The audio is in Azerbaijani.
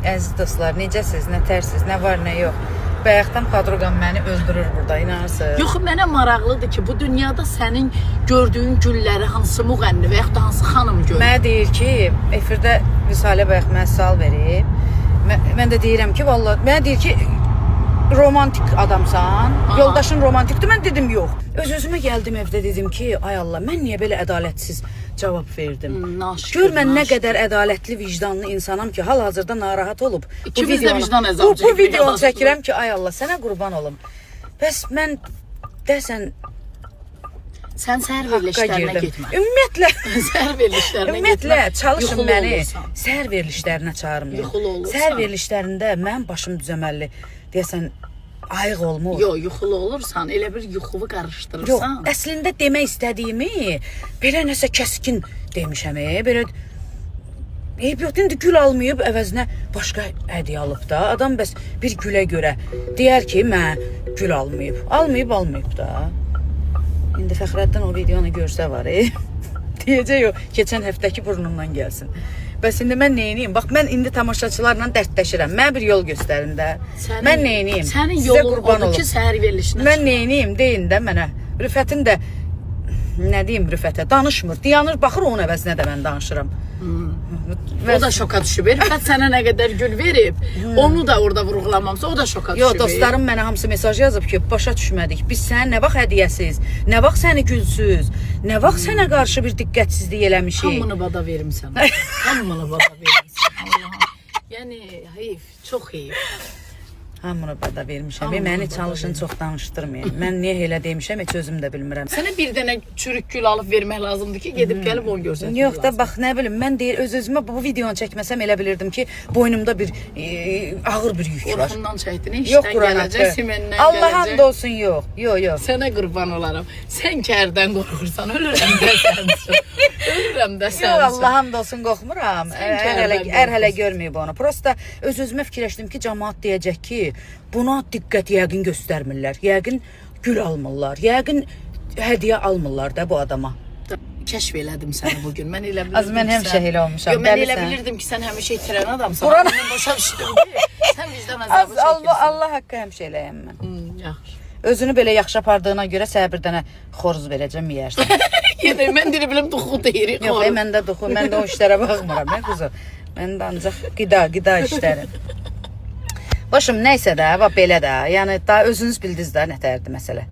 Əziz dostlar, necəsiz, nə tərsiz, nə var, nə yox. Bayaqdan podruqam məni öldürür burada, inanırsınız. Yox, mənə maraqlıdır ki, bu dünyada sənin gördüyün gülləri hansı müğənni və yaxud da hansı xanım görür? Mənə deyir ki, efirdə Vüsalə bayaq mənə sual verib. Mən də deyirəm ki, vallahi, mənə deyir ki, romantik adamsan, yoldaşın romantikdir. Mən dedim, yox. Öz-özümə gəldim evdə dedim ki, ay Allah, mən niyə belə ədalətsiz cavab verdim? Gör mən nə qədər ədalətli, vicdanlı insanam ki, hal-hazırda narahat olub. İkimiz də vicdan əzabı çəkir. Bu videonu çəkirəm ki, ay Allah, sənə qurban olum. Bəs mən desən sən səhər verilişlərinə getmə. Ümumiyyətlə, səhər verilişlərinə ümumiyyətlə çalışın yuxulu məni olursan. səhər verilişlərinə çağırmayın. Yuxulu olursan. Səhər verilişlərində mənim başım düzəməlli. Deyəsən, ayıq olmur. Yox, yuxulu olursan, elə bir yuxuvu qarışdırırsan. Yox, əslində demək istədiyimi belə nəsə kəskin demişəm. Belə yox, indi gül almayıb, əvəzinə başqa hədiyyə alıb da. Adam bəs bir gülə görə deyər ki, mən gül almayıb. Almayıb da. İndi Fəxrəddin o videonu görsə var, deyəcək o, keçən həftəki burnundan gəlsin. Bəs indi mən neyiniyim? Bax, mən indi tamaşaçılarla dərdləşirəm. Mənə bir yol göstərin də. Mən neyiniyim? Sənin yolun odur ki, səhər verilişinə mən neyiniyim? Deyin də mənə. Rüfətin də, nə deyim Rüfətə, danışmır. Dayanır, baxır onun əvəzinə də mən danışıram. O da şoka düşüb. Rüfət sənə nə qədər gül verib, onu da orada vurğulamamsa, o da şoka düşüb. Yox, dostlarım mənə hamısı mesaj yazıb ki, başa düşmədik. Biz sənə nə vaxt hədiyyəsiz, nə vaxt səni gülsüz, nə vaxt sənə qarşı bir diqqətsizlik eləmişik. Hamını bada verimsən. Hamını bada verimsən. Allah'ım. Yəni, heyif, çox heyif. Hamını bada vermişəm. Məni çalışın, çox danışdırmayın. Mən niyə elə demişəm, heç özüm də bilmirəm. Sənə bir dənə çürük gül alıb vermək lazımdır ki, gedib gəlib onu görsənsin. Yox da, bax, nə bilim, mən deyir, öz-özümə bu videonu çəkməsəm elə bilirdim ki, boynumda bir ağır bir yük var. Qorxundan çəkdin, işdən gələcək, simendən gələcək. Allah hamd olsun, yox. Sənə qurban olaram. Sən kərdən qorxursan, ölürəm də sənsin. Ölürəm də sənsin. Yox, Allah hamd olsun, qorxmuram. Hələ görməyib onu. Prosta öz-özümə fikirləşdim ki, cəmaat deyəcək ki, buna diqqət yəqin göstərmirlər. Yəqin gül almırlar. Yəqin hədiyyə almırlar da bu adama. Kəşf elədim səni bugün. Mən elə bilirdim. Az mən həmişə elə olmuşam. Yox, mən elə bilirdim ki, sən həmişə itirən adamsan. Mən başa düşdüm ki, sən vicdan əzabı çəkirsən. Allah haqqı həmişə eləyəm mən. Yaxşı. Özünü belə yaxşı apardığına görə sənə bir dənə xoruz verəcəm, yeyərsən. Yenə mən deyə biləm duxu deyirik. Yox, məndə duxu, mən də o işlərə baxmıram, quzu. Mən də ancaq qida işləri. Başım nəysə də, belə də, yəni daha özünüz bildiniz də nətərdir məsələ.